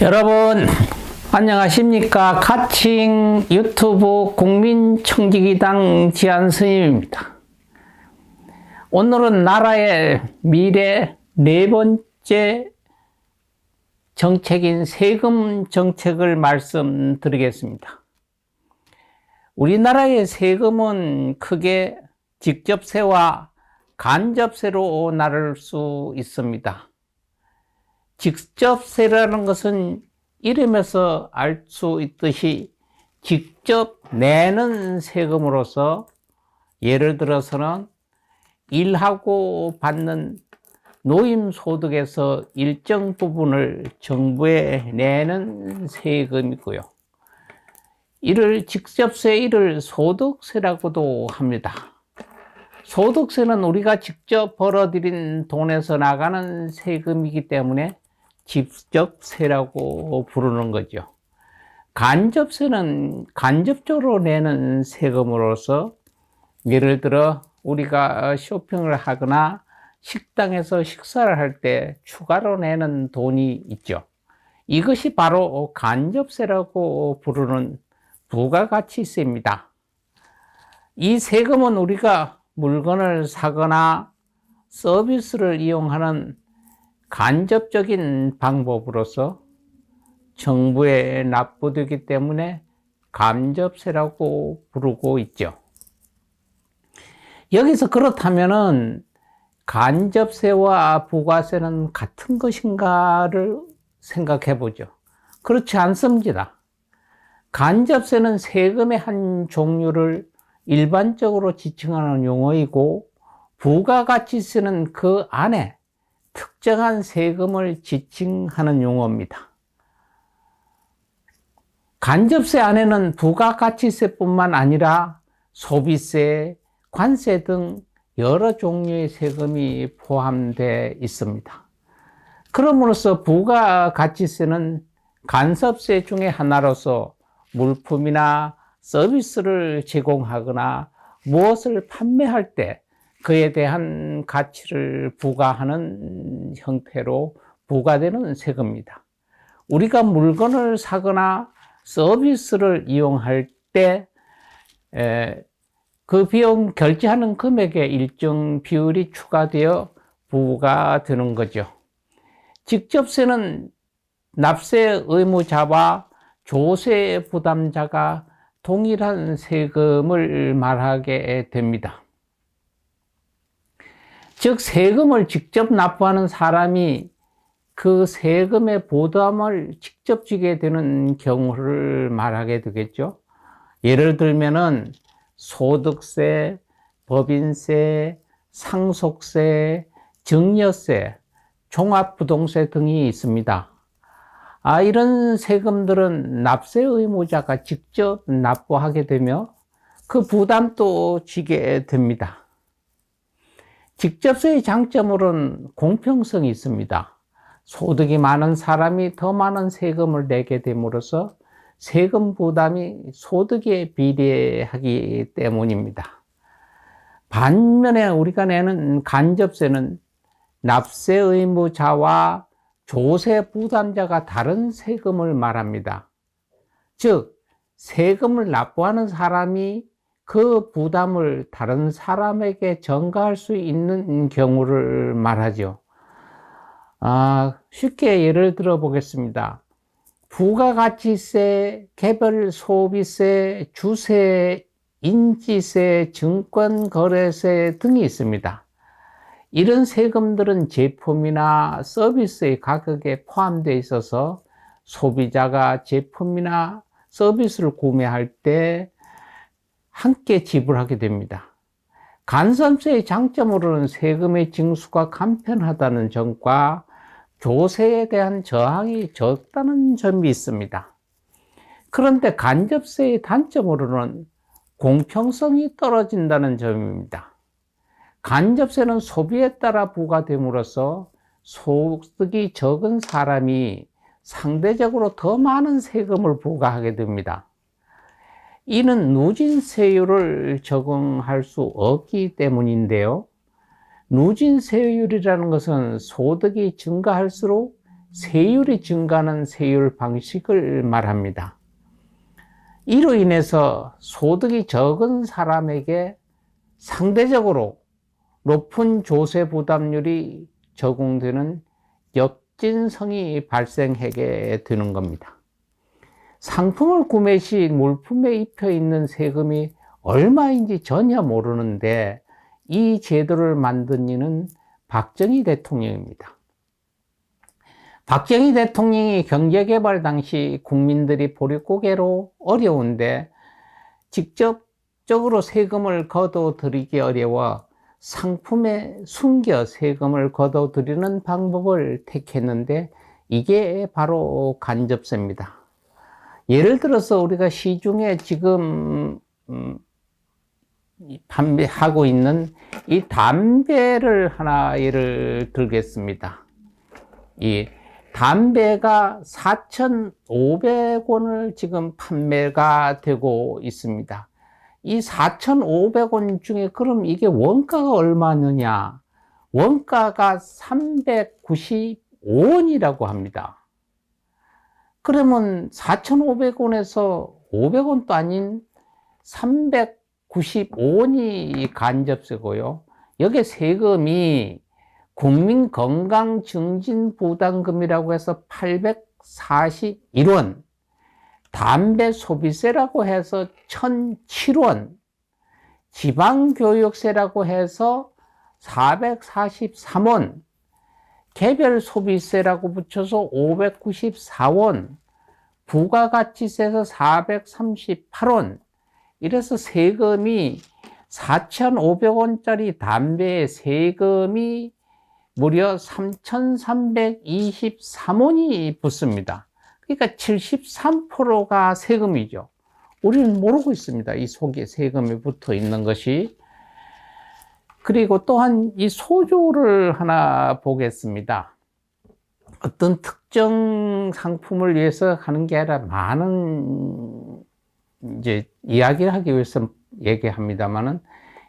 여러분 안녕하십니까? 가칭 유튜브 국민청지기당 지한스님입니다. 오늘은 나라의 미래 네 번째 정책인 세금 정책을 말씀드리겠습니다. 우리나라의 세금은 크게 직접세와 간접세로 나눌 수 있습니다. 직접세라는 것은 이름에서 알 수 있듯이 직접 내는 세금으로서, 예를 들어서는 일하고 받는 노임소득에서 일정 부분을 정부에 내는 세금이고요. 이를 직접세, 이를 소득세라고도 합니다. 소득세는 우리가 직접 벌어들인 돈에서 나가는 세금이기 때문에 직접세라고 부르는 거죠. 간접세는 간접적으로 내는 세금으로서, 예를 들어 우리가 쇼핑을 하거나 식당에서 식사를 할 때 추가로 내는 돈이 있죠. 이것이 바로 간접세라고 부르는 부가가치세입니다. 이 세금은 우리가 물건을 사거나 서비스를 이용하는 간접적인 방법으로서 정부에 납부되기 때문에 간접세라고 부르고 있죠. 여기서 그렇다면은 간접세와 부가세는 같은 것인가를 생각해 보죠. 그렇지 않습니다. 간접세는 세금의 한 종류를 일반적으로 지칭하는 용어이고, 부가가치세는 그 안에 특정한 세금을 지칭하는 용어입니다. 간접세 안에는 부가가치세뿐만 아니라 소비세, 관세 등 여러 종류의 세금이 포함되어 있습니다. 그럼으로써 부가가치세는 간섭세 중에 하나로서 물품이나 서비스를 제공하거나 무엇을 판매할 때 그에 대한 가치를 부과하는 형태로 부과되는 세금입니다. 우리가 물건을 사거나 서비스를 이용할 때 그 비용 결제하는 금액에 일정 비율이 추가되어 부과되는 거죠. 직접세는 납세 의무자와 조세 부담자가 동일한 세금을 말하게 됩니다. 즉, 세금을 직접 납부하는 사람이 그 세금의 부담을 직접 지게 되는 경우를 말하게 되겠죠. 예를 들면은 소득세, 법인세, 상속세, 증여세, 종합부동세 등이 있습니다. 이런 세금들은 납세 의무자가 직접 납부하게 되며 그 부담도 지게 됩니다. 직접세의 장점으로는 공평성이 있습니다. 소득이 많은 사람이 더 많은 세금을 내게 됨으로써 세금 부담이 소득에 비례하기 때문입니다. 반면에 우리가 내는 간접세는 납세 의무자와 조세 부담자가 다른 세금을 말합니다. 즉, 세금을 납부하는 사람이 그 부담을 다른 사람에게 전가할 수 있는 경우를 말하죠. 쉽게 예를 들어 보겠습니다. 부가가치세, 개별 소비세, 주세, 인지세, 증권거래세 등이 있습니다. 이런 세금들은 제품이나 서비스의 가격에 포함되어 있어서 소비자가 제품이나 서비스를 구매할 때 함께 지불하게 됩니다. 간섭세의 장점으로는 세금의 징수가 간편하다는 점과 조세에 대한 저항이 적다는 점이 있습니다. 그런데 간접세의 단점으로는 공평성이 떨어진다는 점입니다. 간접세는 소비에 따라 부과됨으로써 소득이 적은 사람이 상대적으로 더 많은 세금을 부과하게 됩니다. 이는 누진세율을 적용할 수 없기 때문인데요. 누진세율이라는 것은 소득이 증가할수록 세율이 증가하는 세율 방식을 말합니다. 이로 인해서 소득이 적은 사람에게 상대적으로 높은 조세 부담률이 적용되는 역진성이 발생하게 되는 겁니다. 상품을 구매 시 물품에 입혀 있는 세금이 얼마인지 전혀 모르는데 이 제도를 만든 이는 박정희 대통령입니다. 박정희 대통령이 경제개발 당시 국민들이 보릿고개로 어려운데 직접적으로 세금을 걷어들이기 어려워 상품에 숨겨 세금을 걷어들이는 방법을 택했는데 이게 바로 간접세입니다. 예를 들어서 우리가 시중에 지금 판매하고 있는 이 담배를 하나 예를 들겠습니다. 이 담배가 4,500원을 지금 판매가 되고 있습니다. 이 4,500원 중에 그럼 이게 원가가 얼마느냐? 원가가 395원이라고 합니다. 그러면 4,500원에서 500원도 아닌 395원이 간접세고요. 여기 세금이 국민건강증진부담금이라고 해서 841원, 담배 소비세라고 해서 1,007원, 지방교육세라고 해서 443원, 개별 소비세라고 붙여서 594원, 부가가치세에서 438원, 이래서 세금이 4,500원짜리 담배에 세금이 무려 3,323원이 붙습니다. 그러니까 73%가 세금이죠. 우리는 모르고 있습니다. 이 속에 세금이 붙어 있는 것이. 그리고 또한 이 소주를 하나 보겠습니다. 어떤 특정 상품을 위해서 하는 게 아니라 많은 이제 이야기를 하기 위해서 얘기합니다만은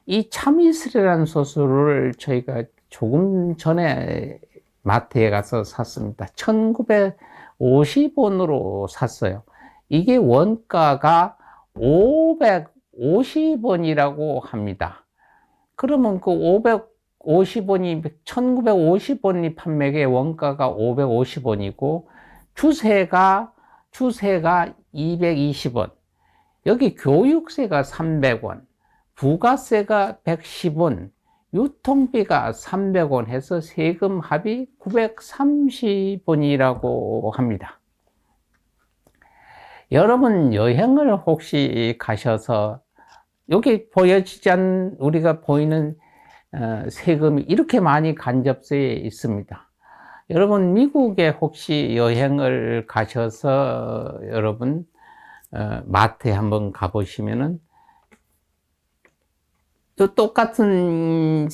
이 참이슬이라는 소스를 저희가 조금 전에 마트에 가서 샀습니다. 1,950원으로 샀어요. 이게 원가가 550원이라고 합니다. 그러면 그 550원이 1950원이 판매에 원가가 550원이고 주세가 220원, 여기 교육세가 300원, 부가세가 110원, 유통비가 300원 해서 세금 합이 930원이라고 합니다. 여러분 여행을 혹시 가셔서 여기 보여지지 않는 우리가 보이는 세금이 이렇게 많이 간접세에 있습니다. 여러분 미국에 혹시 여행을 가셔서 여러분 마트에 한번 가보시면은 또 똑같은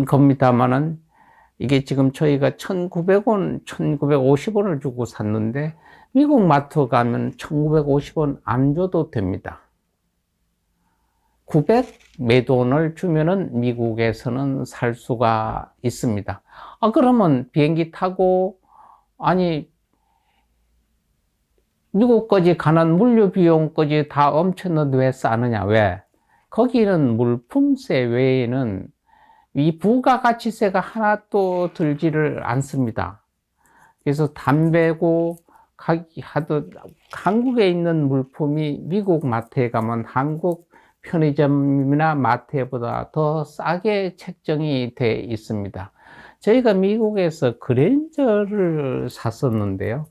겁니다만은 이게 지금 저희가 1,900원, 1,950원을 주고 샀는데 미국 마트 가면 1,950원 안 줘도 됩니다. 900 몇 원을 주면은 미국에서는 살 수가 있습니다. 그러면 비행기 타고 아니 미국까지 가는 물류 비용까지 다 엄청나게 왜 싸느냐? 왜? 거기는 물품세 외에는 이 부가가치세가 하나도 들지를 않습니다. 그래서 담배고 하도 한국에 있는 물품이 미국 마트에 가면 한국 편의점이나 마트보다 더 싸게 책정이 돼 있습니다. 저희가 미국에서 그랜저를 샀었는데요.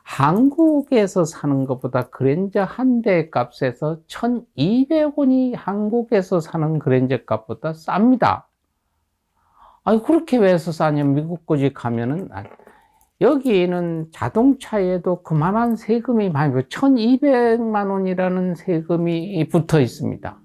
한국에서 사는 것보다 그랜저 한 대 값에서 1,200원이 한국에서 사는 그랜저 값보다 쌉니다. 아니, 그렇게 왜 해서 싸냐면 미국까지 가면은, 여기는 자동차에도 그만한 세금이 많이, 1,200만 원이라는 세금이 붙어 있습니다.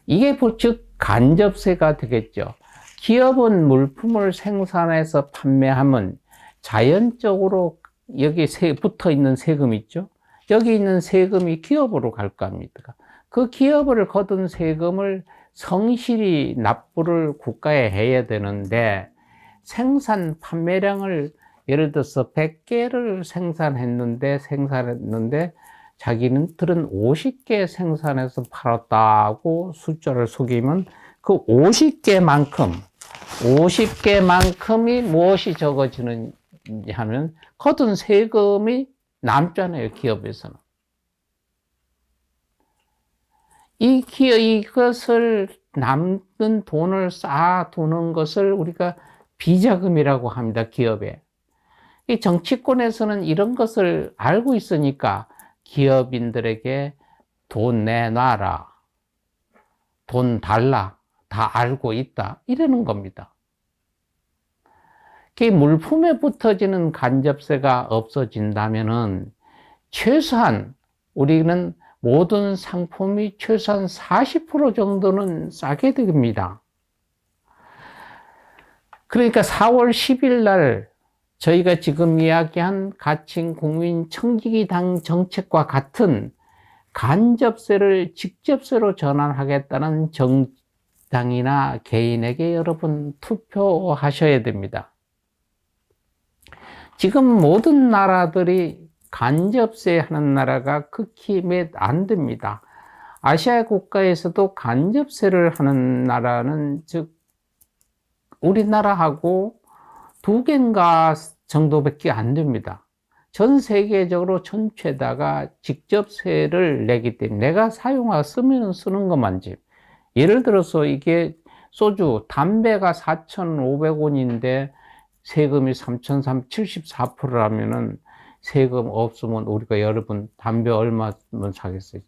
이게 즉 간접세가 되겠죠. 기업은 물품을 생산해서 판매하면 자연적으로 여기 붙어 있는 세금 있죠. 여기 있는 세금이 기업으로 갈 겁니다. 그 기업을 거둔 세금을 성실히 납부를 국가에 해야 되는데 생산 판매량을 예를 들어서 100개를 생산했는데 자기들은 50개 생산해서 팔았다고 숫자를 속이면 그 50개만큼이 무엇이 적어지는지 하면 거둔 세금이 남잖아요, 기업에서는. 이것을 남는 돈을 쌓아두는 것을 우리가 비자금이라고 합니다, 기업에. 이 정치권에서는 이런 것을 알고 있으니까 기업인들에게 돈 내놔라, 돈 달라, 다 알고 있다, 이러는 겁니다. 물품에 붙어지는 간접세가 없어진다면은 최소한 우리는 모든 상품이 최소한 40% 정도는 싸게 됩니다. 그러니까 4월 10일 날 저희가 지금 이야기한 가칭 국민 청지기당 정책과 같은 간접세를 직접세로 전환하겠다는 정당이나 개인에게 여러분 투표하셔야 됩니다. 지금 모든 나라들이 간접세 하는 나라가 극히 몇 안 됩니다. 아시아 국가에서도 간접세를 하는 나라는 즉 우리나라하고 2개인가 정도밖에 안 됩니다. 전 세계적으로 전체다가 직접세를 내기 때문에 내가 쓰면 쓰는 것만지. 예를 들어서 이게 소주, 담배가 4,500원인데 세금이 3,374%라면은 세금 없으면 우리가 여러분 담배 얼마면 사겠어요?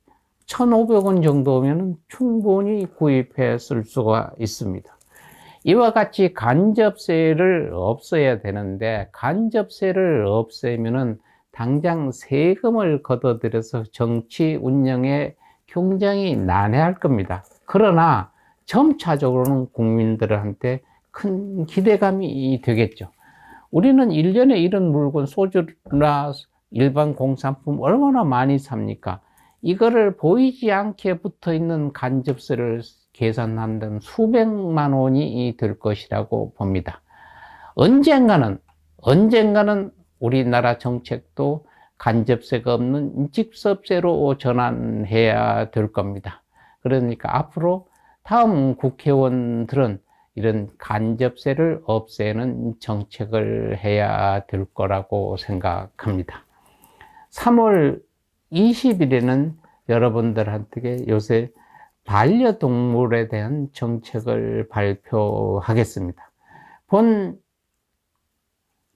1,500원 정도면 충분히 구입해 쓸 수가 있습니다. 이와 같이 간접세를 없애야 되는데 간접세를 없애면은 당장 세금을 걷어들여서 정치 운영에 굉장히 난해할 겁니다. 그러나 점차적으로는 국민들한테 큰 기대감이 되겠죠. 우리는 1년에 이런 물건, 소주나 일반 공산품 얼마나 많이 삽니까? 이거를 보이지 않게 붙어 있는 간접세를 계산한다면 수백만 원이 될 것이라고 봅니다. 언젠가는 우리나라 정책도 간접세가 없는 직접세로 전환해야 될 겁니다. 그러니까 앞으로 다음 국회의원들은 이런 간접세를 없애는 정책을 해야 될 거라고 생각합니다. 3월 20일에는 여러분들한테 요새 반려동물에 대한 정책을 발표하겠습니다. 본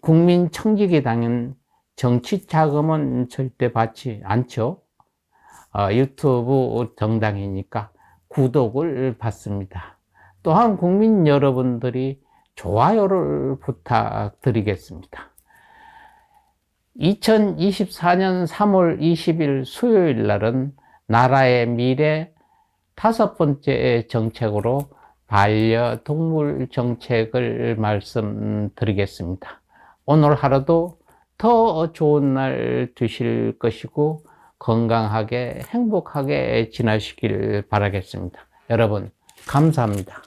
국민청지기당은 정치자금은 절대 받지 않죠. 유튜브 정당이니까 구독을 받습니다. 또한 국민 여러분들이 좋아요를 부탁드리겠습니다. 2024년 3월 20일 수요일 날은 나라의 미래 5번째 정책으로 반려동물 정책을 말씀드리겠습니다. 오늘 하루도 더 좋은 날 되실 것이고 건강하게 행복하게 지나시길 바라겠습니다. 여러분 감사합니다.